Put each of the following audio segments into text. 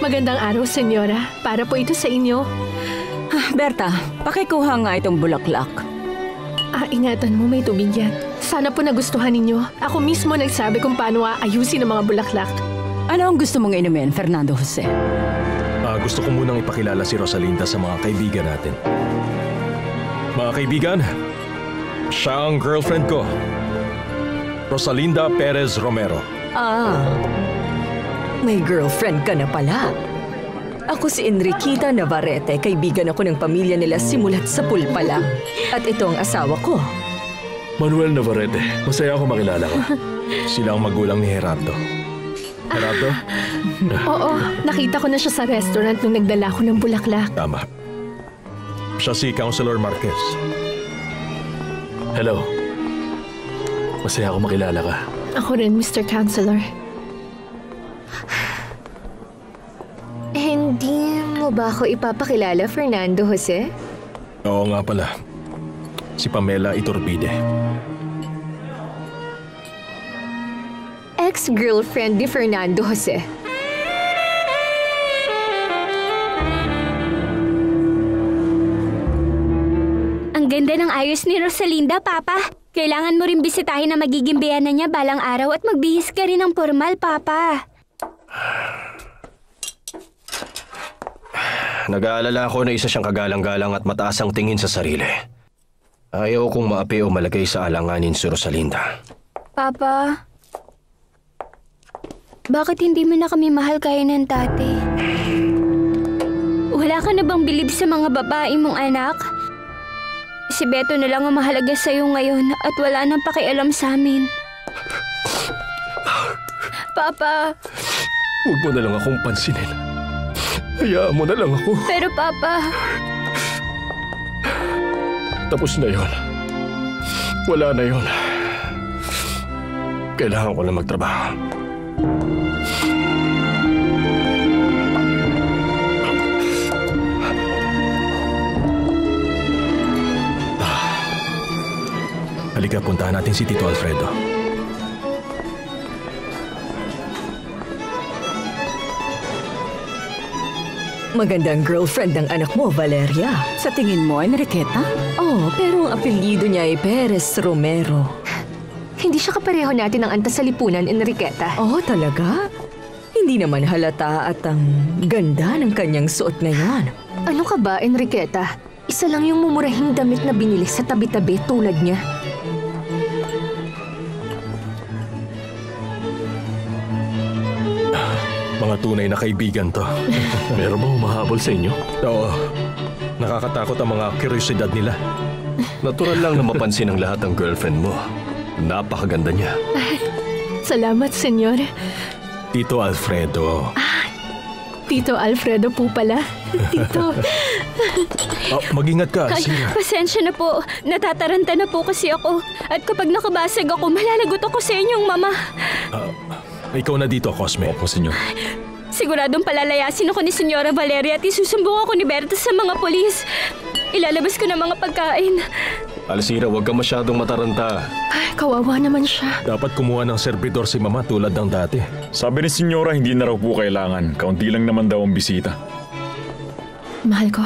Magandang araw, senyora. Para po ito sa inyo. Berta, pakikuha nga itong bulaklak. Ingatan mo, may tubig yan. Sana po nagustuhan ninyo. Ako mismo nagsabi kung paano aayusin ang mga bulaklak. Ano ang gusto mong inumin, Fernando Jose? Gusto ko munang ipakilala si Rosalinda sa mga kaibigan natin. Mga kaibigan, siya ang girlfriend ko. Rosalinda Perez Romero. May girlfriend ka na pala. Ako si Enriqueta Navarrete. Kaibigan ako ng pamilya nila simulat sa pool pa lang. At ito ang asawa ko. Manuel Navarrete. Masaya ako makilala ka. Sila ang magulang ni Gerardo. Gerardo? Oo, nakita ko na siya sa restaurant nung nagdala ko ng bulaklak. Tama. Siya si Councilor Marquez. Hello. Masaya ako makilala ka. Ako rin, Mr. Counselor. Hindi mo ba ako ipapakilala, Fernando Jose? Oo nga pala. Si Pamela Iturbide. Ex-girlfriend ni Fernando Jose. Ang ganda ng ayos ni Rosalinda, Papa. Kailangan mo rin bisitahin na magiging biyana niya balang araw at magbihis ka rin ng formal, Papa. Nag-aalala ako na isa siyang kagalang-galang at mataas ang tingin sa sarili. Ayaw kong maapi o malagay sa alanganin si Rosalinda. Papa, bakit hindi mo na kami mahal kaya ng tati? Wala ka na bang bilib sa mga babae mong anak? Si Beto na lang ang mahalaga sa'yo ngayon at wala nang pakialam sa amin. Papa! Huwag mo na lang akong pansinin. Hayaan mo na lang ako. Pero Papa... Tapos na yon. Wala na yon. Kailangan ko na magtrabaho. Halika, puntahan natin si Tito Alfredo. Magandang girlfriend ng anak mo, Valeria. Sa tingin mo, Enriqueta? Oh, pero ang apelyido niya ay Perez Romero. Hindi siya kapareho natin ng antas sa lipunan, Enriqueta. Oh, talaga? Hindi naman halata at ang ganda ng kanyang suot ngayon. Ano ka ba, Enriqueta? Isa lang yung mumurahing damit na binili sa tabi-tabi tulad niya. Mga tunay na kaibigan to. Meron ba humahabol sa inyo? Oo. Nakakatakot ang mga kuryosidad nila. Natural lang na mapansin ng lahat ang girlfriend mo. Napakaganda niya. Salamat, senyor. Tito Alfredo. Tito Alfredo po pala. Tito. Mag-ingat ka, Sira. Pasensya na po. Natataranta na po kasi ako. At kapag nakabasag ako, malalagot ako sa inyong mama. Ikaw na dito, Cosme. Opo, senyor. Siguradong palalayasin ako ni Senyora Valeria at isusumbong ako ni Berta sa mga polis. Ilalabas ko ng mga pagkain. Alcira, huwag ka masyadong mataranta. Ay, kawawa naman siya. Dapat kumuha ng serbidor si Mama tulad ng dati. Sabi ni Senyora, hindi na raw po kailangan. Kaunti lang naman daw ang bisita. Mahal ko,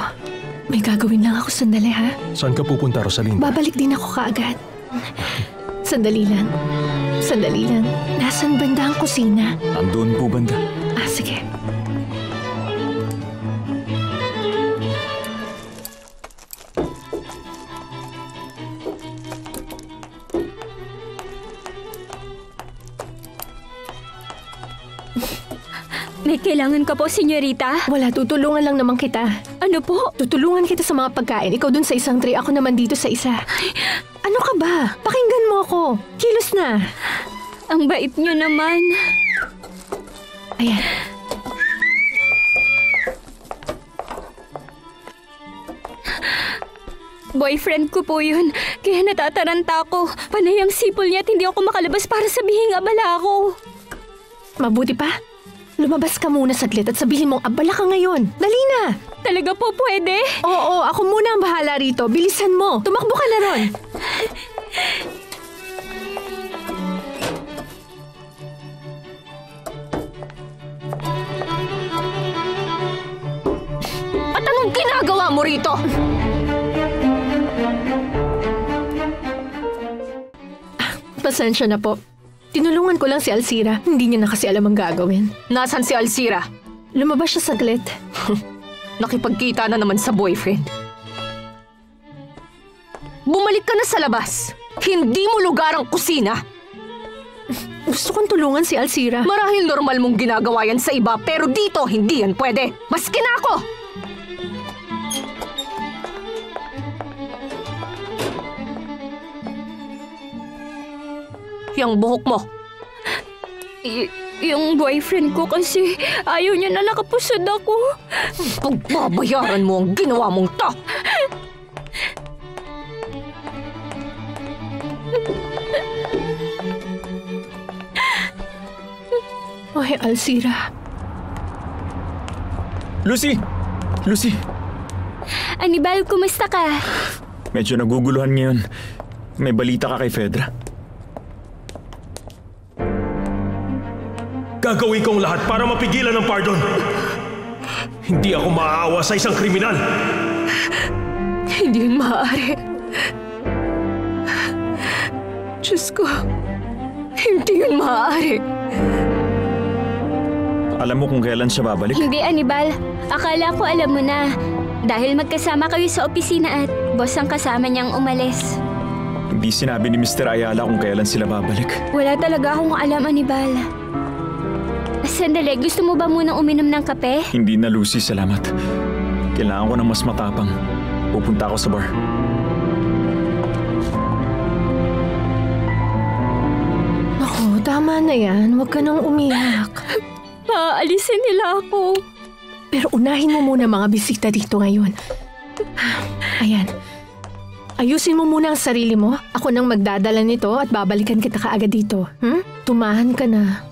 may gagawin lang ako sandali, ha? Saan ka pupunta, Rosalinda? Babalik din ako kaagad. Sandali lang. Sandali lang. Nasaan banda ang kusina? Andun po banda. Sige. May kailangan ka po, senyorita? Wala, tutulungan lang naman kita. Ano po? Tutulungan kita sa mga pagkain. Ikaw dun sa isang tray, ako naman dito sa isa. Ano ka ba? Pakinggan mo ako. Kilos na. Ang bait niyo naman. Ayan. Boyfriend ko po yun. Kaya natataranta ako. Panay ang sipol niya at hindi ako makalabas para sabihin abala ako. Mabuti pa. Lumabas ka muna saglit at sabihin mong abala ka ngayon. Dali na! Talaga po pwede? Oo, ako muna ang bahala rito. Bilisan mo. Tumakbo ka na ron. mo rito? Pasensya na po. Tinulungan ko lang si Alcira. Hindi niya na kasi alam ang gagawin. Nasaan si Alcira? Lumabas siya saglit. Nakipagkita na naman sa boyfriend. Bumalik ka na sa labas. Hindi mo lugar ang kusina. Gusto kong tulungan si Alcira. Marahil normal mong ginagawa yan sa iba, pero dito hindi yan pwede. Maski na ako! Yang buhok mo. Yung boyfriend ko kasi ayaw niya na nakapusod ako. Pagbabayaran mo ang ginawa mong to! Ay, Alcira. Lucy! Lucy! Anibal, kumusta ka? Medyo naguguluhan ngayon. May balita ka kay Fedra. Gagawin kong lahat para mapigilan ang pardon. Hindi ako maaawa sa isang kriminal. Hindi yun maaari. Diyos ko, hindi yun maaari. Alam mo kung kailan siya babalik? Hindi, Anibal. Akala ko alam mo na. Dahil magkasama kayo sa opisina at boss ang kasama niyang umalis. Hindi sinabi ni Mr. Ayala kung kailan sila babalik. Wala talaga akong alam, Anibal. Sandali, gusto mo ba munang uminom ng kape? Hindi na, Lucy. Salamat. Kailangan ko ng mas matapang. Pupunta ako sa bar. Naku, tama na yan. Huwag ka nang umiyak. Paalisin nila ako. Pero unahin mo muna mga bisita dito ngayon. Ayan. Ayusin mo muna ang sarili mo. Ako nang magdadala nito at babalikan kita kaagad dito. Tumahan ka na.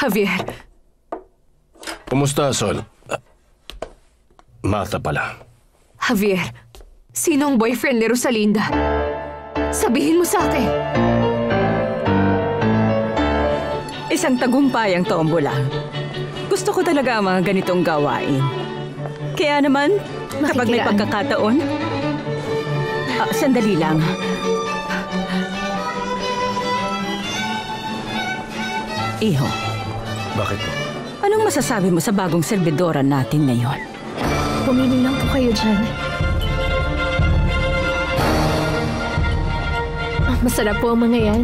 Javier, Kumusta, Sol? Martha pala. Javier, sino ang boyfriend ni Rosalinda? Sabihin mo sa akin. Isang tagumpayang tombola. Gusto ko talaga ang mga ganitong gawain. Kaya naman, kapag may Makikilaan. pagkakataon... sandali lang. Iho, Bakit po? anong masasabi mo sa bagong serbidora natin ngayon? Pumili lang po kayo dyan. Masarap po ang mga yan.